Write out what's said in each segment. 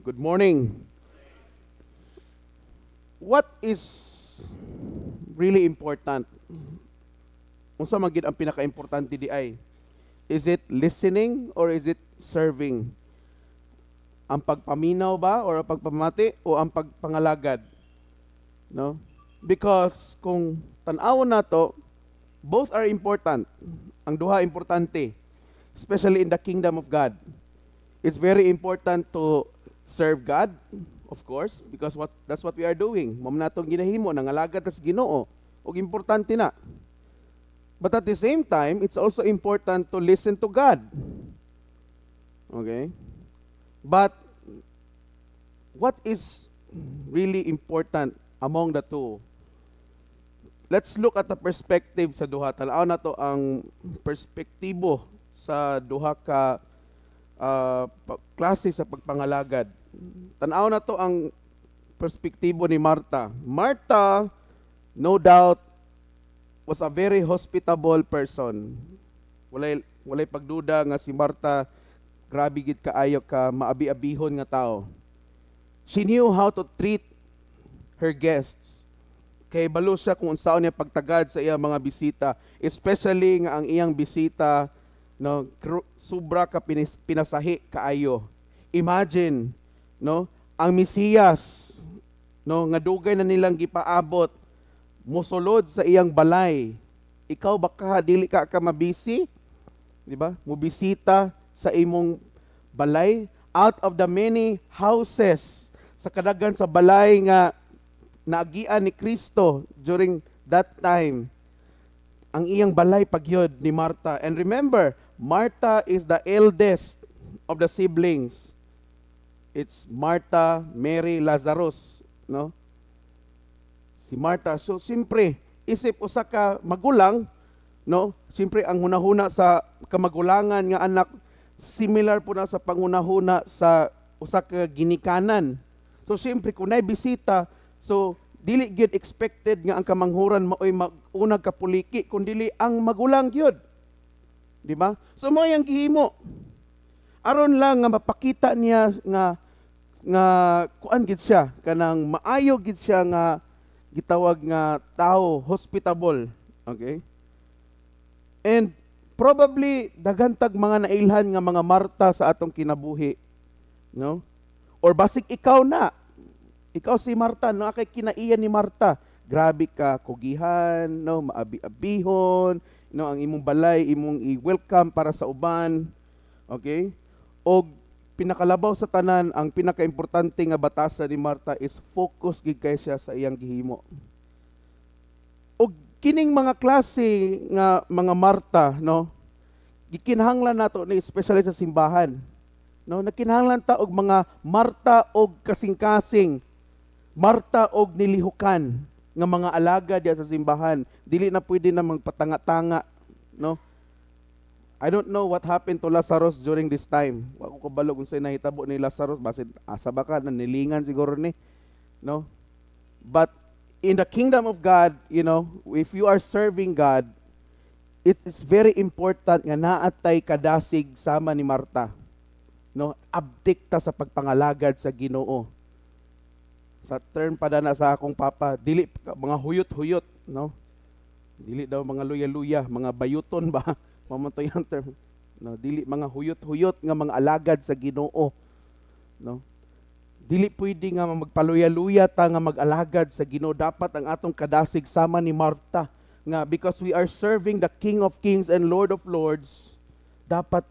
Good morning. What is really important? Unsa man gid ang pinaka-importante di ay? Is it listening or is it serving? Ang pagpaminaw ba or ang pagpamati o ang pagpangalagad? No? Because kung tan-awon nato, both are important. Ang duha importante, especially in the kingdom of God. It's very important to serve God, of course, because that's what we are doing. Mao natong ginahimo nangalagad tas Ginoo, ug importante na. But at the same time, it's also important to listen to God. Okay? But what is really important among the two? Let's look at the perspective sa duha. Tanaw na to ang perspektibo sa duha ka klase sa pagpangalagad. Tanaw na to ang perspektibo ni Marta. Marta, no doubt, was a very hospitable person. Walay pagduda nga si Marta, grabe gid kaayo ka, maabi-abihon nga tao. She knew how to treat her guests. Kay balo siya kung unsaon niya pagtagad sa iyang mga bisita, especially nga ang iyang bisita no sobra ka pinasahi kaayo. Imagine, no, ang Mesiyas, no, nga dugay na nilang gipaabot, mosulod sa iyang balay. Ikaw baka dili ka mabisi, di ba? Mubisita sa imong balay out of the many houses sa kadagan sa balay nga naagian ni Kristo during that time. Ang iyang balay pagyod ni Marta. And remember, Marta is the eldest of the siblings. It's Marta, Mary, Lazarus, no? Si Marta. So siyempre, isip usa ka magulang, no? Siyempre ang hunahuna sa kamagulangan nga anak similar po na sa pangunahuna sa usa ka ginikanan. So siyempre kung nay bisita, so dili gyud expected nga ang kamanghuran maoy unag kapuliki kun dili ang magulang gyud. Di ba? So mo yang gihimo. Aron lang nga mapakita niya nga kuan gid siya kanang maayo gid siya nga gitawag nga tao, hospitable. Okay? And probably dagantag mga nailhan nga mga Marta sa atong kinabuhi. No? Or basig ikaw na. Ikaw si Marta, no, kay kinaiyan ni Marta. Grabe ka, kugihan, no, maabi-abihon, no, ang imong balay, imong i-welcome para sa uban. Okay? O pinakalabaw sa tanan, ang pinakaimportante nga batasan ni Marta is focus gid kay siya sa iyang gihimo. O kining mga klase nga mga Marta, no, gikinahanglan nato ni especially sa simbahan. No, nakinahanglan ta og mga Marta og kasing-kasing, Marta og nilihukan nga mga alaga diya sa simbahan. Dili na pwede na magpatanga-tanga, no? I don't know what happened to Lazarus during this time. Wa ko kabalo kung say nahitabo ni Lazarus, basin asa ba ka nanilingan siguro ni, no? But in the kingdom of God, you know, if you are serving God, it is very important nga naatay kadasig sama ni Marta. No, abdik ta sa pagpangalagad sa Ginoo. Sa term pa na sa akong papa, dili mga huyot-huyot, no? Dili daw mga luya-luya, mga bayuton ba? Mamanto yung term. No, dili mga huyot-huyot nga mga alagad sa Ginoo. No? Dili pwede nga magpaluya-luya ta nga mag-alagad sa Ginoo. Dapat ang atong kadasig sama ni Marta nga because we are serving the King of Kings and Lord of Lords, dapat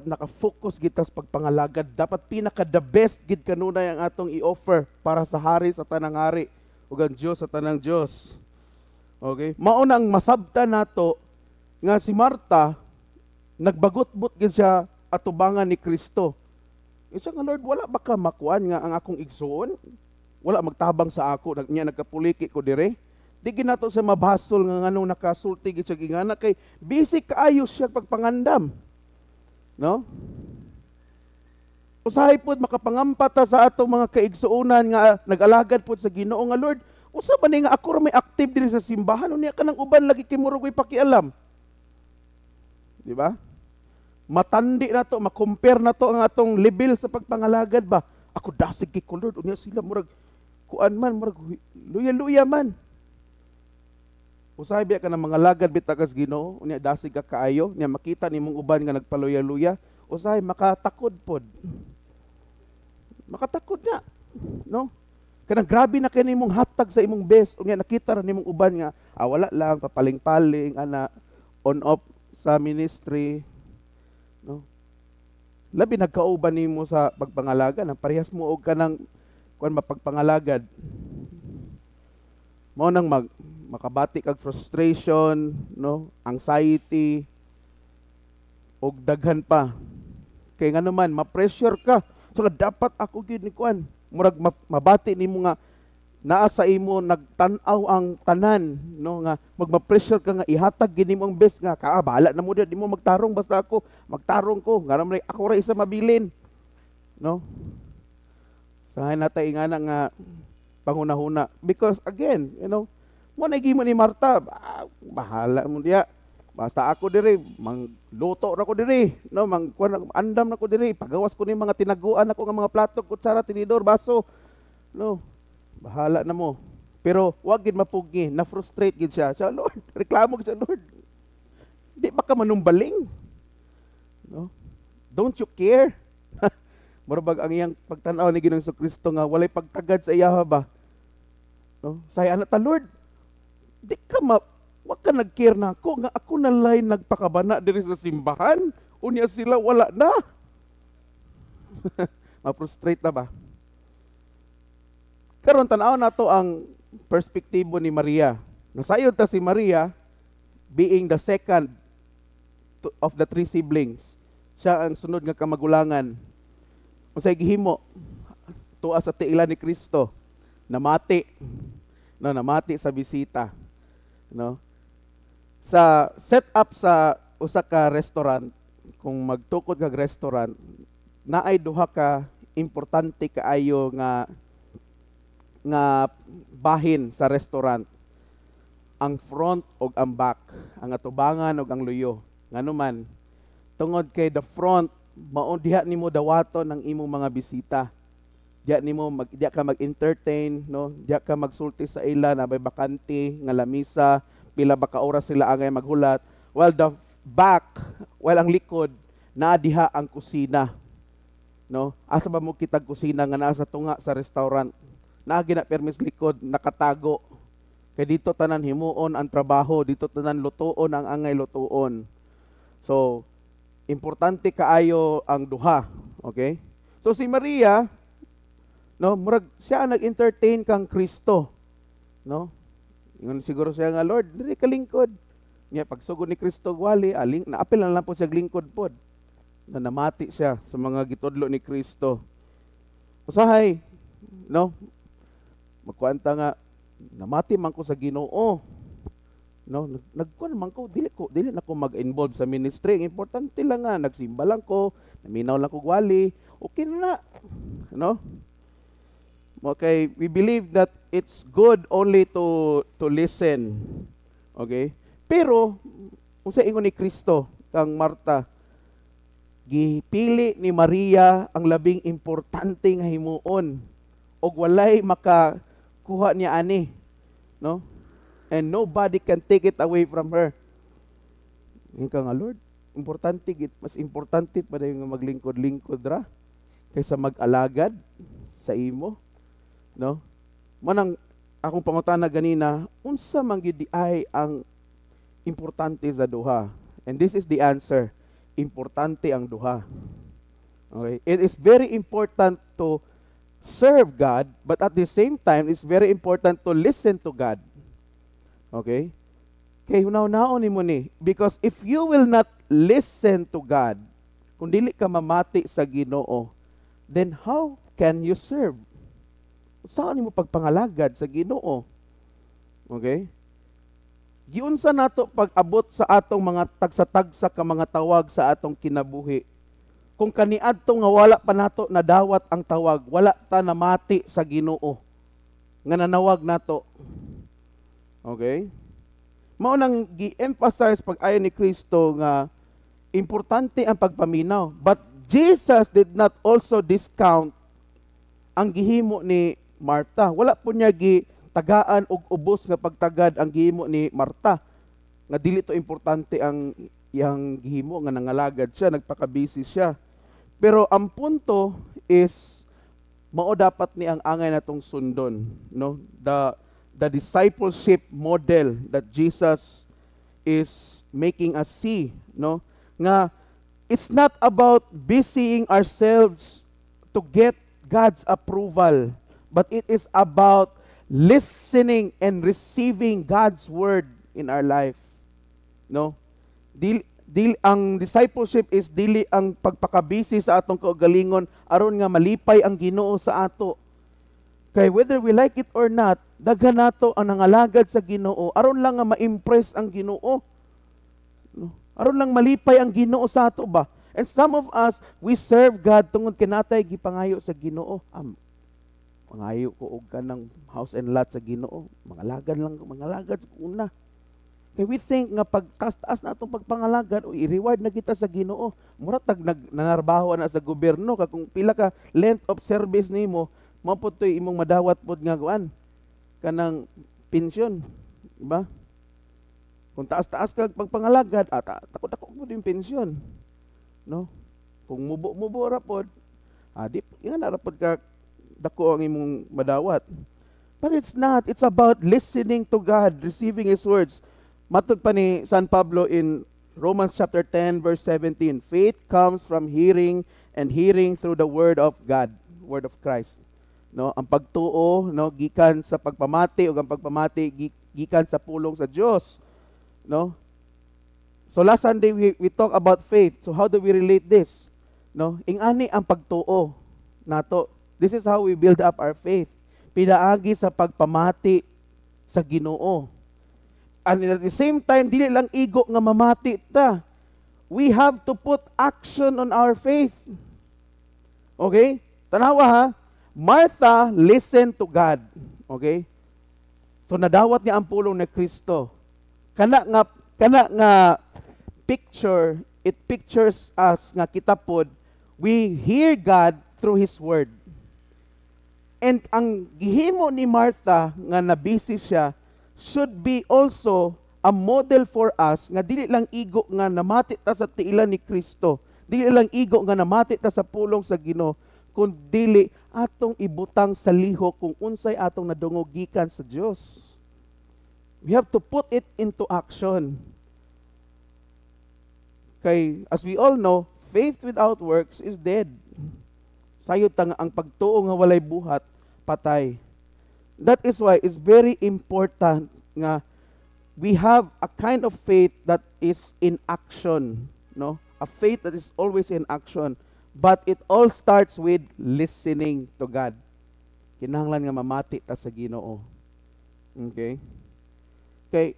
naka-focus gid ta sa pagpangalagad. Dapat pinaka the best gid kanunay ang atong i-offer para sa hari sa tanang hari ug ang Dios sa tanang Dios. Okay? Mao nang masabtan nato nga si Marta nagbagot-but gid siya atubangan ni Kristo. Isa nga Lord, wala ba ka makuan nga ang akong igsuon? Wala magtabang sa ako niya nagkapuliki ko dire. Di ginato sa mabasol nga nganong nakasulti gid siya gingana kay basic kaayo siya pagpangandam. No? Usahay pod makapangampata sa atong mga kaigsuonan nga nag-alagad pod sa Ginoo nga Lord. Usa ba ni nga ako ra may active diri sa simbahan unya kanang uban lagi kay murag way pakialam. Di ba? matandi na to, makompare na to ang atong level sa pagpangalagad ba. Ako dasig kay ko Lord, unya sila murag kuan man, murag luya-luya man. Usahay biya ka ng mga lagad bitakas Ginoo, unya dasig ka kaayo, unya makita nimong uban nga nagpaluya-luya, usahay makatakod pod. Makatakod na, no? Kanang grabe na kay nimong hatag sa imong best, unya nakita ra nimong uban nga wala lang papaling-paling ana on off sa ministry, no? Labi nagkauban nimo sa pagpangalagad, ang parehas mo og kanang kuan mapagpangalagad. Mao nang makabati kag frustration, no, anxiety og daghan pa. Kay ngano man ma-pressure ka. So dapat ako gyud ni kuan, murag mabati nimo nga naa sa imo nagtan-aw ang tanan, no, nga magma-pressure ka nga ihatag gid nimo ang best nga bahala na mo di mo magtarong basta ako magtarong ko nga naman ako ra isa mabilin, no. Sahay natay ingana nga panghuna-huna because again, you know, mo nagimo ni Marta, bahala mo diya. Basta ako diri, mangluto na ko diri, no, andam na ko diri, pagawas ko ni mga tinaguan ako nga mga plato, kutsara, tinidor, baso, no. Bahala na mo. Pero wag gid mapugi, na-frustrate gid siya. Siya, Lord, reklamo gid siya, Lord. Di ba ka manumbaling? No? Don't you care? Murabag ang iyang pagtanaw ni Ginoong Jesucristo nga walay pagtagad sa iya ba? No? Saya ana ta, Lord. Wag ka nag-care na ako nga ako na lay nagpakabana diri sa simbahan. Unya sila wala na. Ma-frustrate na ba? Karon tan-aw nato ang perspektibo ni Maria. Nasayod ta si Maria being the second of the three siblings. Siya ang sunod nga kamagulangan. Unsay gihimo tuwa sa tiila ni Kristo, namati. No, namati sa bisita. No? Sa setup sa usa ka restaurant, kung magtukod kag restaurant, naay duha ka importante kaayo nga bahin sa restaurant, ang front ug ang back, ang atubangan ug ang luyo. Nganuman tungod kay the front mao diha nimo dawaton ang imong mga bisita, diha ka mag-entertain, no, diha ka magsulti sa ila na may bakante nga lamisa, pila ba ka oras sila angay maghulat, while the back, while ang likod naa diha ang kusina, no. Asa ba mo kitag kusina nga naa sa tunga sa restaurant? Na gina permis likod nakatago. Kay dito tanan himuon ang trabaho, dito tanan lutuon ang angay lutuon. So importante kaayo ang duha, okay? So si Maria, no, murag siya nag-entertain kang Kristo, no? Ingon siguro siya nga, Lord, diri ka lingkod. Nya pagsugod ni Kristo wali, naapil na lang po siya lingkod pod. Na namati siya sa mga gitudlo ni Kristo. Usahay, no? Magkuanta nga, namati man ko sa Ginoo. No, nagkuan man ko, dili na ko mag-involve sa ministry. Importante lang nga, nagsimba lang ko, naminaw lang ko wali, okay na. No? Okay, we believe that it's good only to listen. Okay? Pero unsa ingon ni Kristo kang Marta, gipili ni Maria ang labing importante nga himuon og walay makakuha niya ani, no? And nobody can take it away from her. Ika nga, Lord, importante gid, mas importante pa dayon nga maglingkod-lingkod ra kaysa mag-alagad sa imo, no? Manang akong pangutana ganina, unsa man gyud ay ang importante sa duha? And this is the answer. Importante ang duha. Okay? It is very important to serve God, but at the same time, it's very important to listen to God. Okay? Kay hunaw-naon nimo ni, because if you will not listen to God, kung dili ka mamati sa Ginoo, then how can you serve? Saan nimo pagpangalagad sa Ginoo? Okay? Giunsa nato pag-abot sa atong mga tagsa-tagsa ka mga tawag sa atong kinabuhi. Kung kaniadto nga wala pa nato nadawat ang tawag, wala ta namati sa Ginoo nga nanawag nato. Okay? Mao nang gi-emphasize pag-ayo ni Kristo nga Importante ang pagpaminaw. But Jesus did not also discount ang gihimo ni Martha. Wala po niya tagaan og ubos nga pagtagad ang gihimo ni Martha. Nga dili to importante ang iyang gihimo, nga nangalagad siya, nagpakabisi siya. Pero ang punto is, mao dapat ni ang angay natong sundon, no? The discipleship model that Jesus is making us see, no? Nga it's not about busying ourselves to get God's approval, but it is about listening and receiving God's word in our life. No? Ang discipleship is dili ang pagpakabisi sa atong kaugalingon aron nga malipay ang Ginoo sa ato. Kay whether we like it or not, daghan nato ang nangalagad sa Ginoo aron lang nga ma-impress ang Ginoo. No? Aron lang malipay ang Ginoo sa ato ba? And some of us, we serve God tungod kinatay gipangayo sa Ginoo. Pangayo ko og kanang house and lot sa Ginoo. Mangalagad sa una. Kaya we think nga pagtaas na itong pagpangalagad, o i-reward na kita sa Ginoo. Mura tag nangarbaho na sa gobyerno, kung pila ka length of service nimo, mapod to'y imong madawat pod nga kuan kanang pensyon, diba? Kung taas-taas ka pagpangalagad, takot-takot mo din pensyon, no? Kung mubo ra pod, di nga ra pod ka dako ang imong madawat. But it's not. It's about listening to God, receiving His words. Matod pa ni San Pablo in Romans chapter 10 verse 17, faith comes from hearing and hearing through the word of God, word of Christ. No, ang pagtuo, no, gikan sa pagpamati, ug ang pagpamati gikan sa pulong sa Dios. No? So last Sunday we talk about faith. So how do we relate this? No, ingani ang pagtuo nato. This is how we build up our faith. Pinaagi sa pagpamati sa Ginoo. And at the same time, dili lang igo nga mamati ta. We have to put action on our faith. Okay? Tanawa ha. Martha listened to God. Okay? So nadawat niya ang pulong ni Kristo. Kana nga picture, it pictures us nga kita pod, we hear God through His word. And ang gihimo ni Martha nga nabisi siya should be also a model for us nga dili lang igo nga namati ta sa tiilan ni Kristo, dili lang igo nga namati ta sa pulong sa Ginoo, kun dili atong ibutang sa lihok kung unsay atong nadungog gikan sa Dios. We have to put it into action. Kay as we all know, faith without works is dead. Sayod ta nga ang pagtuo nga walay buhat, patay. That is why it's very important nga we have a kind of faith that is in action, no? A faith that is always in action, but it all starts with listening to God. Kinahanglan nga mamati ta sa Ginoo. Okay? Kay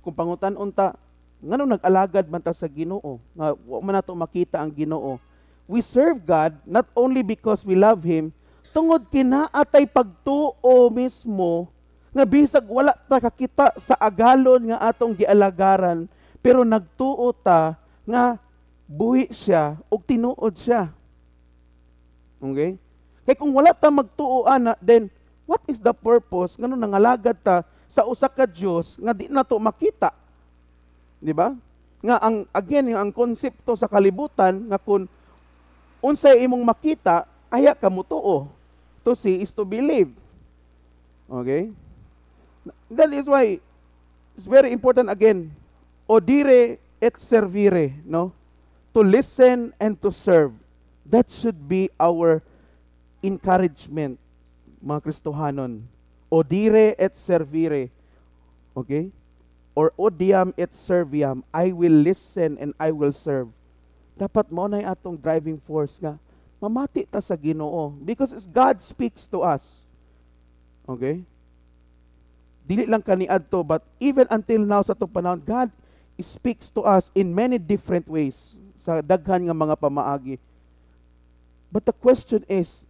kung pangutan-on ta, ngano nag-alagad man ta sa Ginoo? Nga wa man nato makita ang Ginoo. We serve God not only because we love Him, tungod kinaatay pagtuo mismo nga bisag wala ta kakita sa agalon nga atong gialagaran, pero nagtuo ta nga buhi siya ug tinuod siya. Okay? Kay kung wala ta magtuo ana, then what is the purpose ngano nangalagad ta sa usa ka Dios nga di nato makita? Di ba? Nga ang konsepto sa kalibutan nga kun unsay imong makita, aya ka mutuo. To see is to believe. Okay? That is why it's very important again, odire et servire, no? To listen and to serve. That should be our encouragement, mga Kristohanon. Odire et servire. Okay? Or odiam et serviam. I will listen and I will serve. Dapat mo na atong driving force nga mamati ta sa Ginoo because God speaks to us. Okay? Dili lang kaniadto, but even until now sa itong panahon, God speaks to us in many different ways sa daghan nga mga pamaagi. But the question is,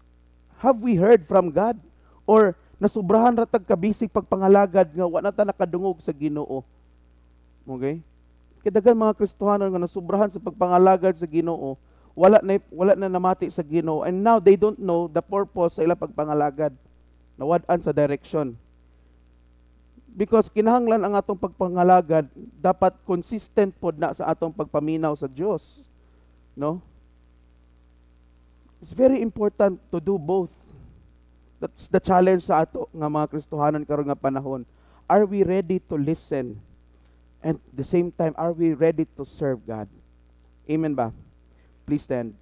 have we heard from God? Or nasubrahan ra tag kabisig pagpangalagad nga wa na ta nakadungog sa Ginoo? Okay? Kay daghan mga Kristohanon nga nasubrahan sa pagpangalagad sa Ginoo, wala na namati sa Ginoo, and now they don't know the purpose sa ilang pagpangalagad. Nawad-an sa direction. Because kinahanglan ang atong pagpangalagad dapat consistent pod na sa atong pagpaminaw sa Dios. No? It's very important to do both. That's the challenge sa ato nga mga Kristohanon karon nga panahon. Are we ready to listen? And at the same time, are we ready to serve God? Amen ba? Please stand.